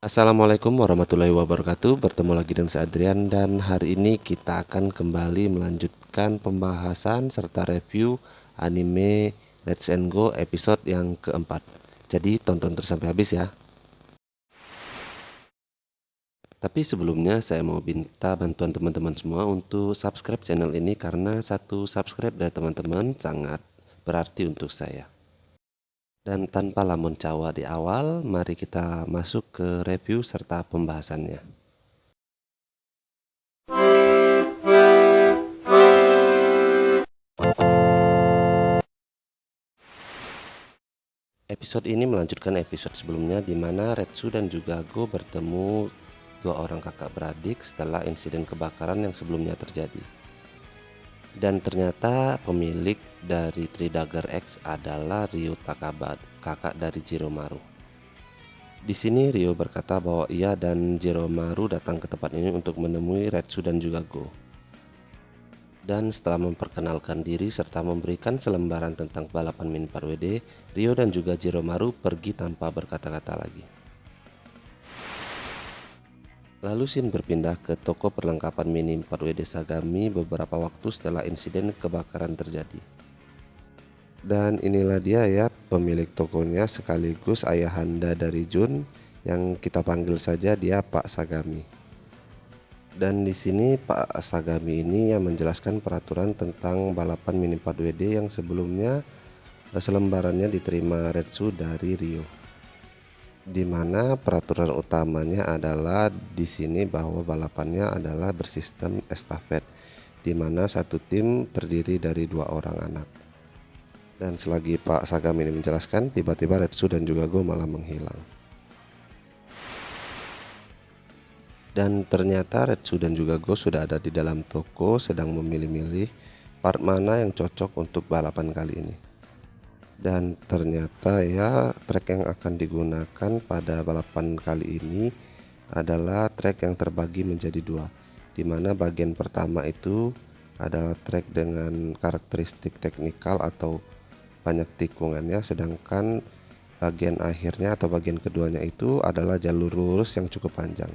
Assalamualaikum warahmatullahi wabarakatuh. Bertemu lagi dengan saya Adrian dan hari ini kita akan kembali melanjutkan pembahasan serta review anime Let's and Go episode yang keempat. Jadi tonton terus sampai habis ya. Tapi sebelumnya saya mau minta bantuan teman-teman semua untuk subscribe channel ini karena satu subscribe dari teman-teman sangat berarti untuk saya. Dan tanpa lamun cawa di awal, mari kita masuk ke review serta pembahasannya. Episode ini melanjutkan episode sebelumnya di mana Retsu dan juga Go bertemu dua orang kakak beradik setelah insiden kebakaran yang sebelumnya terjadi. Dan ternyata pemilik dari Three Dagger X adalah Ryo Takabat, kakak dari Jiromaru. Di sini Ryo berkata bahwa ia dan Jiromaru datang ke tempat ini untuk menemui Retsu dan juga Go. Dan setelah memperkenalkan diri serta memberikan selembaran tentang balapan Mini 4WD, Ryo dan juga Jiromaru pergi tanpa berkata-kata lagi. Lalu scene berpindah ke toko perlengkapan Mini 4WD Sagami beberapa waktu setelah insiden kebakaran terjadi. Dan inilah dia ya pemilik tokonya sekaligus ayahanda dari Jun yang kita panggil saja dia Pak Sagami. Dan di sini Pak Sagami ini yang menjelaskan peraturan tentang balapan Mini 4WD yang sebelumnya selembarannya diterima Retsu dari Ryo. Di mana peraturan utamanya adalah di sini bahwa balapannya adalah bersistem estafet, di mana satu tim terdiri dari 2 orang anak. Dan selagi Pak Sagami ini menjelaskan, tiba-tiba Retsu dan juga Go malah menghilang. Dan ternyata Retsu dan juga Go sudah ada di dalam toko sedang memilih-milih part mana yang cocok untuk balapan kali ini. Dan ternyata ya trek yang akan digunakan pada balapan kali ini adalah trek yang terbagi menjadi 2, di mana bagian pertama itu adalah trek dengan karakteristik teknikal atau banyak tikungannya, sedangkan bagian akhirnya atau bagian keduanya itu adalah jalur lurus yang cukup panjang.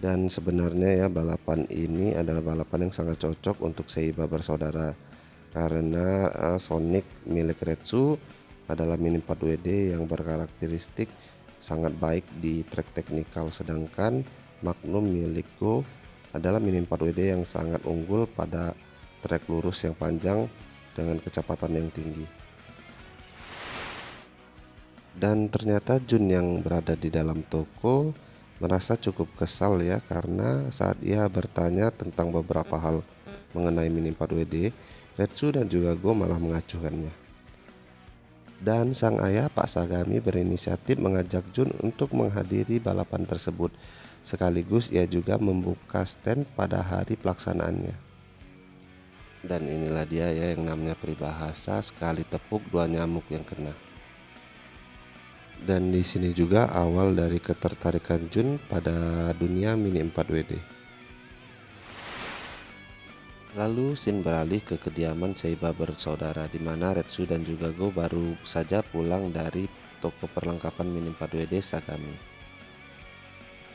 Dan sebenarnya ya balapan ini adalah balapan yang sangat cocok untuk Seiba bersaudara karena Sonic milik Retsu adalah Mini 4WD yang berkarakteristik sangat baik di trek teknikal, sedangkan Magnum milik Go adalah Mini 4WD yang sangat unggul pada trek lurus yang panjang dengan kecepatan yang tinggi. Dan ternyata Jun yang berada di dalam toko merasa cukup kesal ya karena saat ia bertanya tentang beberapa hal mengenai Mini 4WD, Retsu dan juga Go malah mengacuhkannya. Dan sang ayah Pak Sagami berinisiatif mengajak Jun untuk menghadiri balapan tersebut. Sekaligus ia juga membuka stand pada hari pelaksanaannya. Dan inilah dia ya yang namanya peribahasa sekali tepuk 2 nyamuk yang kena. Dan di sini juga awal dari ketertarikan Jun pada dunia Mini 4WD. Lalu scene beralih ke kediaman Seiba bersaudara di mana Retsu dan juga Go baru saja pulang dari toko perlengkapan Mini 4WD Sagami.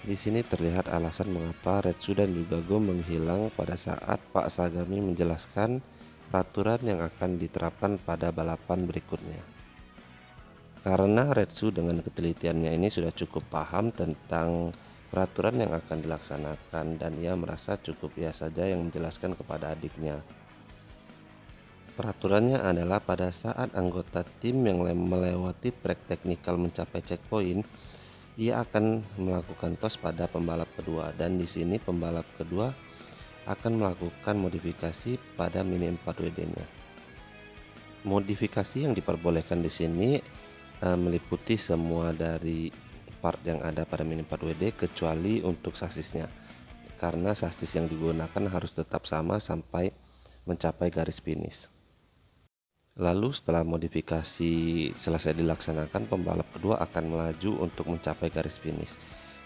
Di sini terlihat alasan mengapa Retsu dan juga Go menghilang pada saat Pak Sagami menjelaskan peraturan yang akan diterapkan pada balapan berikutnya. Karena Retsu dengan ketelitiannya ini sudah cukup paham tentang peraturan yang akan dilaksanakan dan ia merasa cukup ia saja yang menjelaskan kepada adiknya. Peraturannya adalah pada saat anggota tim yang melewati trek teknikal mencapai checkpoint, ia akan melakukan tos pada pembalap kedua, dan di sini pembalap kedua akan melakukan modifikasi pada Mini 4WD-nya. Modifikasi yang diperbolehkan di sini meliputi semua dari part yang ada pada Mini 4WD kecuali untuk sasisnya, karena sasis yang digunakan harus tetap sama sampai mencapai garis finish. Lalu setelah modifikasi selesai dilaksanakan, pembalap kedua akan melaju untuk mencapai garis finish.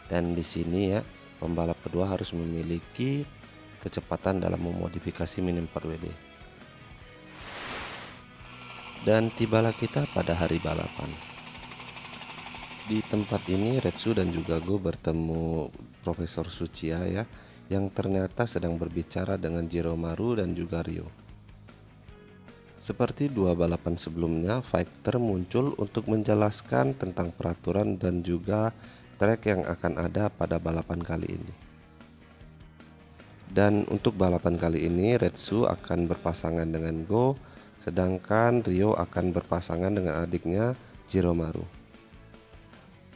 Dan di sini ya pembalap kedua harus memiliki kecepatan dalam memodifikasi Mini 4WD. Dan tibalah kita pada hari balapan. Di tempat ini Retsu dan juga Go bertemu Profesor Tsuchiya ya, yang ternyata sedang berbicara dengan Jiromaru dan juga Ryo. Seperti dua balapan sebelumnya, Fighter muncul untuk menjelaskan tentang peraturan dan juga track yang akan ada pada balapan kali ini. Dan untuk balapan kali ini, Retsu akan berpasangan dengan Go, sedangkan Ryo akan berpasangan dengan adiknya Jiromaru.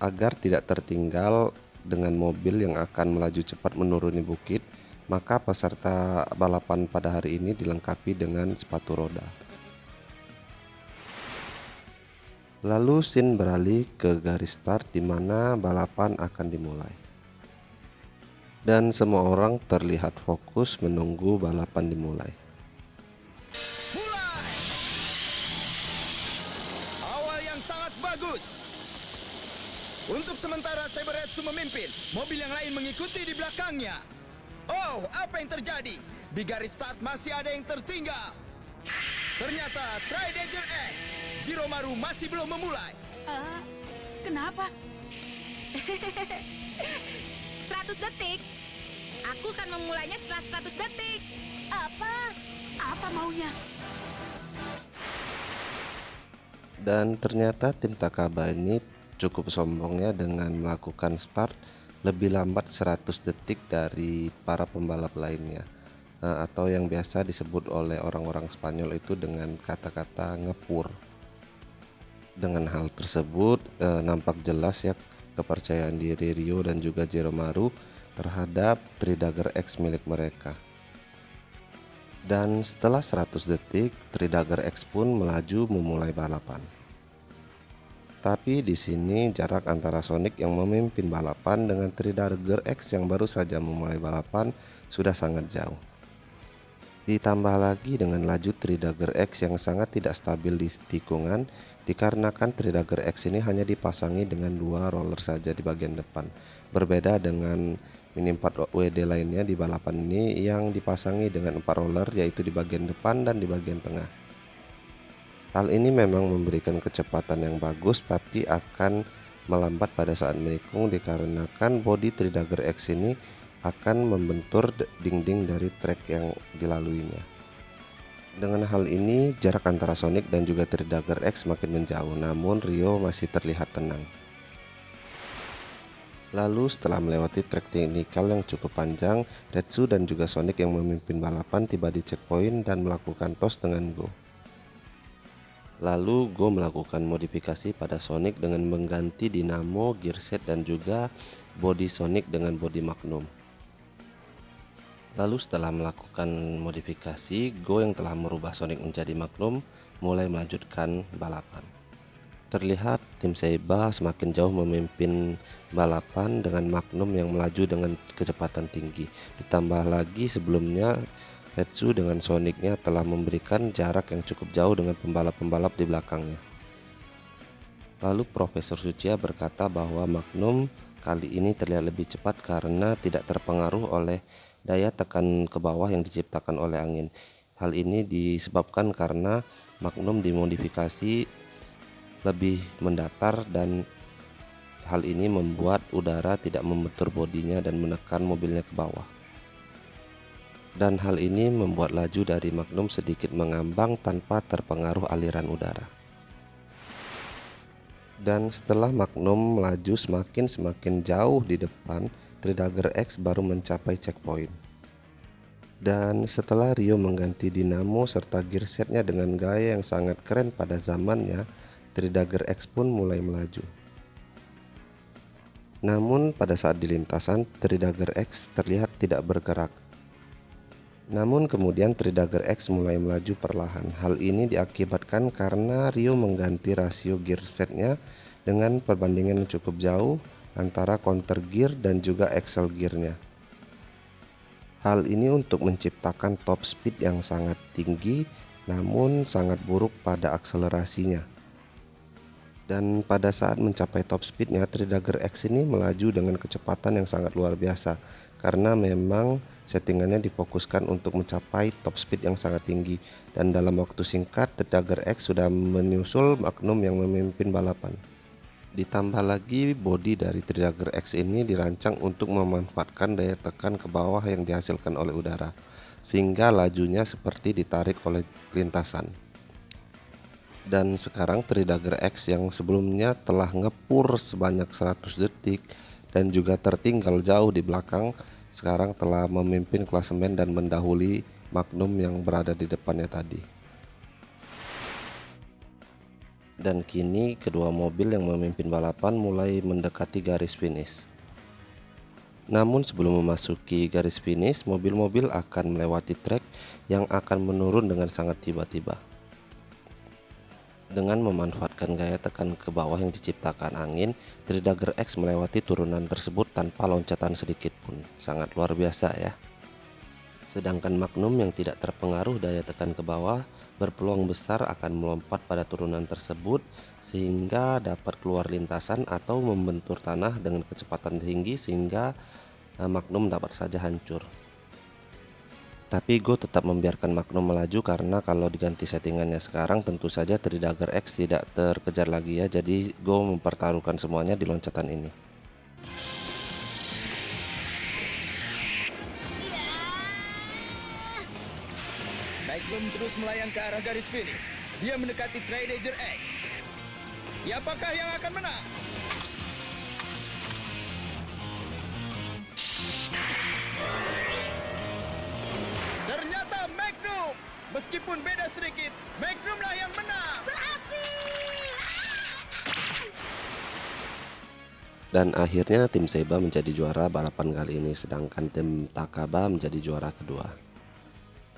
Agar tidak tertinggal dengan mobil yang akan melaju cepat menuruni bukit, maka peserta balapan pada hari ini dilengkapi dengan sepatu roda. Lalu scene beralih ke garis start di mana balapan akan dimulai. Dan semua orang terlihat fokus menunggu balapan dimulai. Mulai! Awal yang sangat bagus. Untuk sementara Saberetsu memimpin, mobil yang lain mengikuti di belakangnya. Oh, apa yang terjadi? Di garis start masih ada yang tertinggal. Ternyata Tri-Danger X, Jiromaru masih belum memulai. Kenapa? 100 detik. Aku akan memulainya setelah 100 detik. Apa? Apa maunya? Dan ternyata tim Takaba ini cukup sombongnya dengan melakukan start lebih lambat 100 detik dari para pembalap lainnya, atau yang biasa disebut oleh orang-orang Spanyol itu dengan kata-kata ngepur. Dengan hal tersebut nampak jelas ya kepercayaan diri Ryo dan juga Jiromaru terhadap Tridagger X milik mereka. Dan setelah 100 detik, Tridagger X pun melaju memulai balapan. Tapi di sini jarak antara Sonic yang memimpin balapan dengan Tridagger X yang baru saja memulai balapan sudah sangat jauh. Ditambah lagi dengan laju Tridagger X yang sangat tidak stabil di tikungan, dikarenakan Tridagger X ini hanya dipasangi dengan dua roller saja di bagian depan. Berbeda dengan Mini 4 WD lainnya di balapan ini yang dipasangi dengan 4 roller, yaitu di bagian depan dan di bagian tengah. Hal ini memang memberikan kecepatan yang bagus, tapi akan melambat pada saat menikung dikarenakan bodi Tridagger X ini akan membentur dinding dari trek yang dilaluinya. Dengan hal ini, jarak antara Sonic dan juga Tridagger X makin menjauh, namun Ryo masih terlihat tenang. Lalu setelah melewati trek teknikal yang cukup panjang, Retsu dan juga Sonic yang memimpin balapan tiba di checkpoint dan melakukan tos dengan Go. Lalu Go melakukan modifikasi pada Sonic dengan mengganti dinamo, gearset dan juga bodi Sonic dengan bodi Magnum. Lalu setelah melakukan modifikasi, Go yang telah merubah Sonic menjadi Magnum mulai melanjutkan balapan. Terlihat tim Seiba semakin jauh memimpin balapan dengan Magnum yang melaju dengan kecepatan tinggi. Ditambah lagi sebelumnya Retsu dengan Sonicnya telah memberikan jarak yang cukup jauh dengan pembalap-pembalap di belakangnya. Lalu Profesor Tsuchiya berkata bahwa Magnum kali ini terlihat lebih cepat karena tidak terpengaruh oleh daya tekan ke bawah yang diciptakan oleh angin. Hal ini disebabkan karena Magnum dimodifikasi lebih mendatar dan hal ini membuat udara tidak membentur bodinya dan menekan mobilnya ke bawah. Dan hal ini membuat laju dari Magnum sedikit mengambang tanpa terpengaruh aliran udara. Dan setelah Magnum melaju semakin jauh di depan, Tridagger X baru mencapai checkpoint. Dan setelah Ryo mengganti dinamo serta gearsetnya dengan gaya yang sangat keren pada zamannya, Tridagger X pun mulai melaju. Namun pada saat di lintasan, Tridagger X terlihat tidak bergerak. Namun kemudian Tridagger X mulai melaju perlahan. Hal ini diakibatkan karena Ryo mengganti rasio gearsetnya dengan perbandingan yang cukup jauh antara counter gear dan juga axle gearnya. Hal ini untuk menciptakan top speed yang sangat tinggi namun sangat buruk pada akselerasinya. Dan pada saat mencapai top speednya, Tridagger X ini melaju dengan kecepatan yang sangat luar biasa karena memang settingannya difokuskan untuk mencapai top speed yang sangat tinggi. Dan dalam waktu singkat, Tridagger X sudah menyusul Magnum yang memimpin balapan. Ditambah lagi bodi dari Tridagger X ini dirancang untuk memanfaatkan daya tekan ke bawah yang dihasilkan oleh udara, sehingga lajunya seperti ditarik oleh lintasan. Dan sekarang Tridagger X yang sebelumnya telah ngepur sebanyak 100 detik dan juga tertinggal jauh di belakang, sekarang telah memimpin klasemen dan mendahului Magnum yang berada di depannya tadi. Dan kini kedua mobil yang memimpin balapan mulai mendekati garis finish. Namun sebelum memasuki garis finish, mobil-mobil akan melewati trek yang akan menurun dengan sangat tiba-tiba. Dengan memanfaatkan gaya tekan ke bawah yang diciptakan angin, Tridagger X melewati turunan tersebut tanpa loncatan sedikit pun. Sangat luar biasa ya. Sedangkan Magnum yang tidak terpengaruh daya tekan ke bawah berpeluang besar akan melompat pada turunan tersebut sehingga dapat keluar lintasan atau membentur tanah dengan kecepatan tinggi sehingga Magnum dapat saja hancur. Tapi gue tetap membiarkan Magnum melaju karena kalau diganti settingannya sekarang tentu saja Tridagger X tidak terkejar lagi ya. Jadi gue mempertaruhkan semuanya di loncatan ini. Magnum terus melayang ke arah garis finish. Dia mendekati Tridagger X. Siapakah yang akan menang? Ternyata Magnum. Meskipun beda sedikit, Magnumlah yang menang. Dan akhirnya tim Seba menjadi juara balapan kali ini, sedangkan tim Takaba menjadi juara kedua.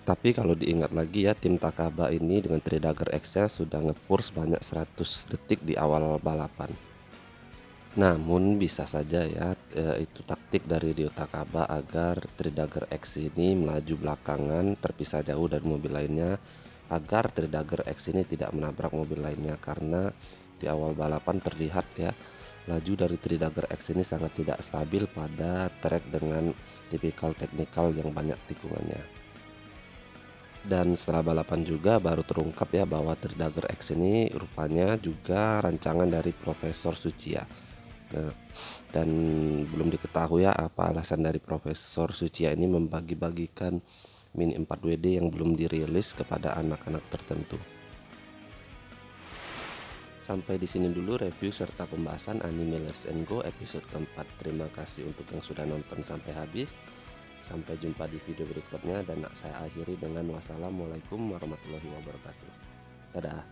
Tapi kalau diingat lagi ya, tim Takaba ini dengan Tridagger X-nya sudah ngepur sebanyak 100 detik di awal balapan. Namun bisa saja ya, itu taktik dari Ryo Takaba agar Tridagger X ini melaju belakangan terpisah jauh dari mobil lainnya, agar Tridagger X ini tidak menabrak mobil lainnya. Karena di awal balapan terlihat ya, laju dari Tridagger X ini sangat tidak stabil pada trek dengan tipikal teknikal yang banyak tikungannya. Dan setelah balapan juga baru terungkap ya bahwa Tridagger X ini rupanya juga rancangan dari Profesor Tsuchiya. Nah, dan belum diketahui ya apa alasan dari Profesor Tsuchiya ini membagi-bagikan Mini 4WD yang belum dirilis kepada anak-anak tertentu. Sampai di sini dulu review serta pembahasan anime Let's Go episode keempat. Terima kasih untuk yang sudah nonton sampai habis. Sampai jumpa di video berikutnya dan saya akhiri dengan wassalamualaikum warahmatullahi wabarakatuh. Dadah.